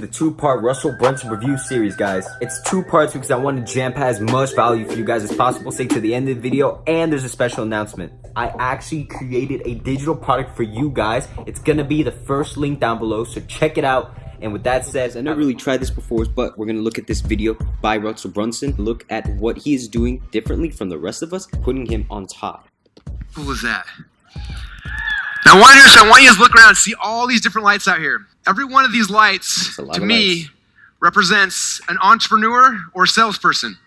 the two-part Russell Brunson review series, guys. It's 2 parts because I want to jam-pack as much value for you guys as possible. Stay to the end of the video, and there's a special announcement. I actually created a digital product for you guys. It's gonna be the first link down below, so check it out. And with that said, I never really tried this before, but we're gonna look at this video by Russell Brunson, look at what he is doing differently from the rest of us, putting him on top. What was that? Now, I want you to look around and see all these different lights out here. Every one of these lights, to me, represents an entrepreneur or salesperson.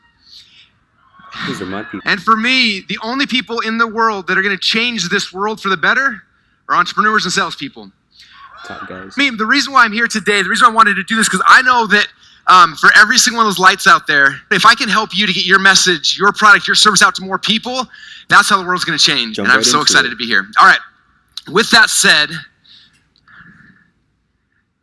These are my people. And for me, the only people in the world that are going to change this world for the better are entrepreneurs and salespeople. Top guys. I mean, the reason why I'm here today, the reason I wanted to do this, because I know that for every single one of those lights out there, if I can help you to get your message, your product, your service out to more people, that's how the world's going to change. And I'm so excited to be here. All right. With that said,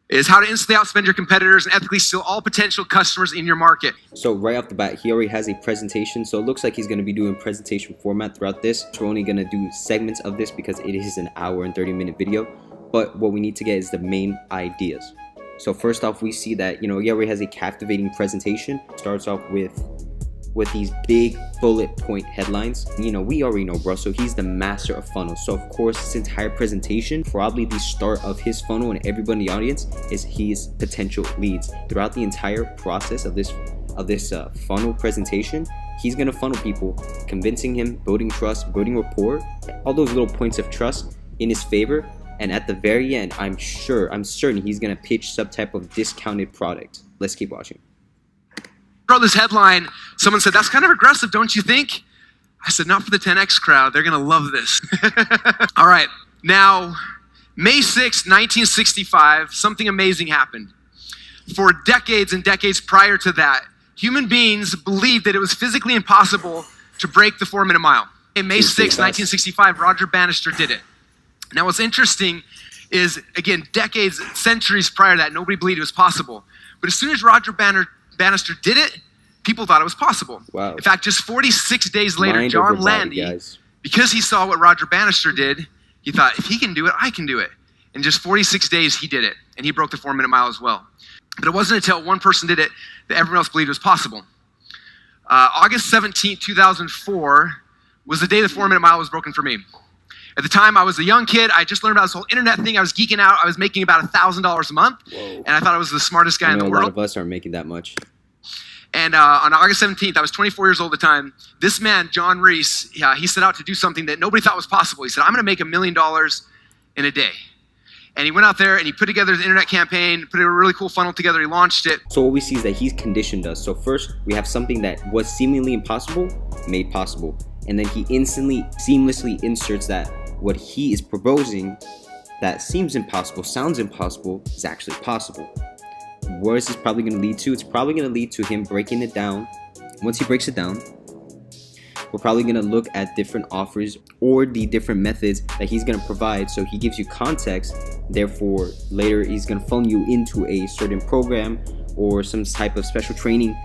is how to instantly outspend your competitors and ethically steal all potential customers in your market. So right off the bat, he already has a presentation. So it looks like he's going to be doing presentation format throughout this. We're only going to do segments of this because it is an hour and 30-minute video. But what we need to get is the main ideas. So first off, we see that, he already has a captivating presentation. Starts off with these big bullet point headlines. We already know Russell, he's the master of funnels. So of course, this entire presentation, probably the start of his funnel and everybody in the audience is his potential leads. Throughout the entire process of this funnel presentation, he's gonna funnel people, convincing him, building trust, building rapport, all those little points of trust in his favor. And at the very end, I'm certain he's gonna pitch some type of discounted product. Let's keep watching. Wrote this headline, someone said, "That's kind of aggressive, don't you think?" I said, "Not for the 10X crowd. They're going to love this." All right. Now, May 6, 1965, something amazing happened. For decades and decades prior to that, human beings believed that it was physically impossible to break the 4-minute mile. In May 6, 1965, Roger Bannister did it. Now, what's interesting is, again, decades, centuries prior to that, nobody believed it was possible. But as soon as Roger Bannister did it, people thought it was possible. Wow. In fact, just 46 days later, John Landy, because he saw what Roger Bannister did, he thought, if he can do it, I can do it. In just 46 days, he did it, and he broke the 4-minute mile as well. But it wasn't until one person did it that everyone else believed it was possible. August 17, 2004 was the day the 4-minute mile was broken for me. At the time, I was a young kid. I just learned about this whole internet thing. I was geeking out. I was making about $1,000 a month. Whoa. And I thought I was the smartest guy in the world. A lot of us aren't making that much. And on August 17th, I was 24 years old at the time. This man, John Reese, he set out to do something that nobody thought was possible. He said, "I'm going to make $1 million in a day." And he went out there and he put together the internet campaign, put a really cool funnel together. He launched it. So what we see is that he's conditioned us. So first, we have something that was seemingly impossible, made possible. And then he instantly, seamlessly inserts that what he is proposing that seems impossible, sounds impossible, is actually possible. Where is this probably going to lead to? It's probably going to lead to him breaking it down. Once he breaks it down, we're probably going to look at different offers or the different methods that he's going to provide. So he gives you context. Therefore, later he's going to funnel you into a certain program or some type of special training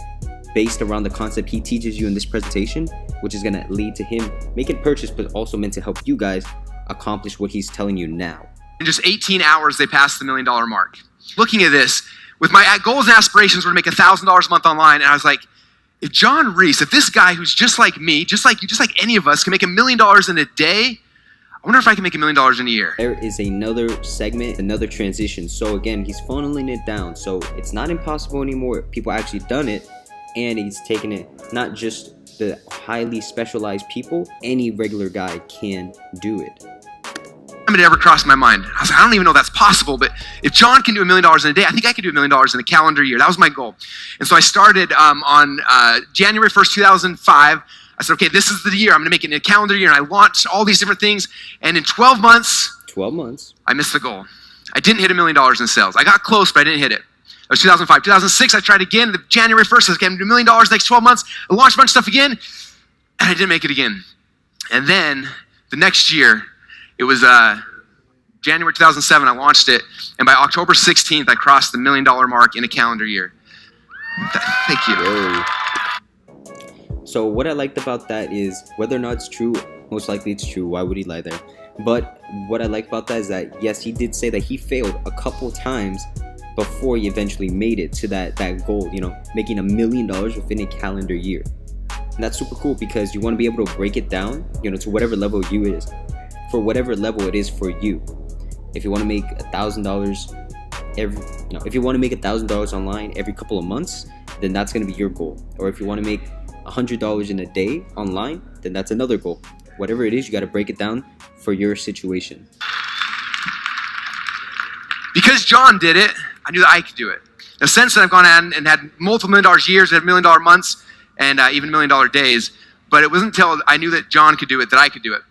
based around the concept he teaches you in this presentation, which is going to lead to him making a purchase, but also meant to help you guys accomplish what he's telling you now. In just 18 hours, they passed the $1 million mark. Looking at this, with my goals and aspirations were to make $1,000 a month online, and I was like, if John Reese, if this guy who's just like me, just like you, just like any of us, can make $1 million in a day, I wonder if I can make $1 million in a year. There is another segment, another transition. So again, he's funneling it down. So it's not impossible anymore. People actually done it, and he's taking it not just the highly specialized people, any regular guy can do it. It ever crossed my mind. I was like, I don't even know if that's possible, but if John can do $1 million in a day, I think I can do $1 million in a calendar year. That was my goal. And so I started on January 1st, 2005. I said, okay, this is the year. I'm going to make it in a calendar year. And I launched all these different things. And in 12 months, I missed the goal. I didn't hit $1 million in sales. I got close, but I didn't hit it. That was 2005. 2006, I tried again. January 1st, I was going to do $1 million next 12 months. I launched a bunch of stuff again, and I didn't make it again. And then the next year, it was January 2007, I launched it, and by October 16th, I crossed the $1 million mark in a calendar year. Thank you. Whoa. So what I liked about that is, whether or not it's true, most likely it's true. Why would he lie there? But what I like about that is that, yes, he did say that he failed a couple times, before he eventually made it to that goal, you know, making $1 million within a calendar year. And that's super cool because you want to be able to break it down, you know, to whatever level you is, for whatever level it is for you. If you want to make $1,000 every, you know, if you want to make $1,000 online every couple of months, then that's going to be your goal. Or if you want to make $100 in a day online, then that's another goal. Whatever it is, you got to break it down for your situation. Because John did it, I knew that I could do it. Now, since then, I've gone out and had multiple $1 million years, had $1 million months, and even $1 million days. But it wasn't until I knew that John could do it that I could do it.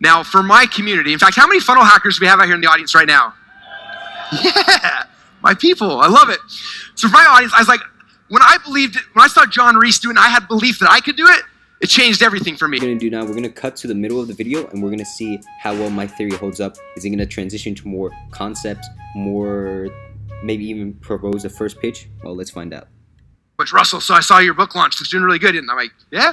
Now, for my community, in fact, how many funnel hackers do we have out here in the audience right now? Yeah, my people, I love it. So for my audience, I was like, when I saw John Reese do it and I had belief that I could do it, it changed everything for me. What we're going to do now, we're going to cut to the middle of the video and we're going to see how well my theory holds up. Is it going to transition to more concepts, more, maybe even propose a first pitch? Well, let's find out. Which, Russell, so I saw your book launch. It's doing really good. And I'm like, yeah,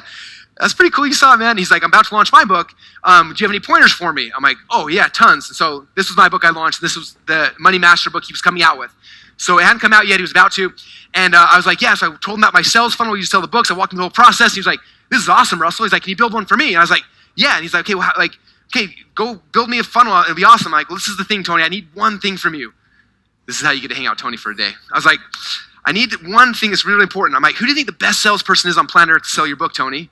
that's pretty cool. You saw it, man. He's like, I'm about to launch my book. Do you have any pointers for me? I'm like, oh, yeah, tons. And so this was my book I launched. This was the Money Master book he was coming out with. So it hadn't come out yet. He was about to. And I was like, yeah. So I told him that my sales funnel, you sell the books. I walked him the whole process. He was like, this is awesome, Russell. He's like, can you build one for me? And I was like, yeah. And he's like, okay, well, okay, go build me a funnel. It'll be awesome. I'm like, well, this is the thing, Tony. I need one thing from you. This is how you get to hang out with Tony for a day. I was like, I need one thing that's really important. I'm like, who do you think the best salesperson is on planet Earth to sell your book, Tony?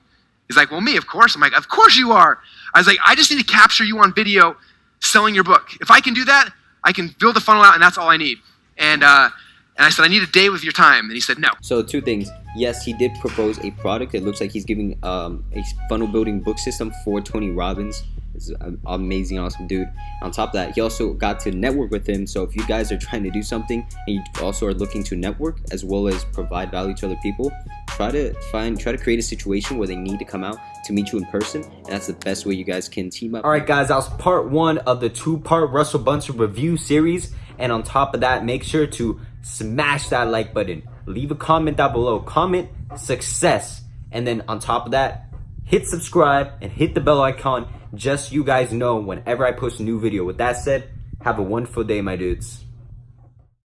He's like, well, me, of course. I'm like, of course you are. I was like, I just need to capture you on video selling your book. If I can do that, I can build the funnel out, and that's all I need. And I said, I need a day with your time. And he said, no. So two things. Yes, he did propose a product. It looks like he's giving a funnel building book system for Tony Robbins. It's an amazing, awesome dude. On top of that, he also got to network with him. So if you guys are trying to do something and you also are looking to network as well as provide value to other people, try to create a situation where they need to come out to meet you in person, and that's the best way you guys can team up. Alright guys, that was part 1 of the 2-part Russell Brunson review series, and on top of that, make sure to smash that like button, leave a comment down below, comment success, and then on top of that, hit subscribe and hit the bell icon just so you guys know whenever I post a new video. With that said, have a wonderful day, my dudes.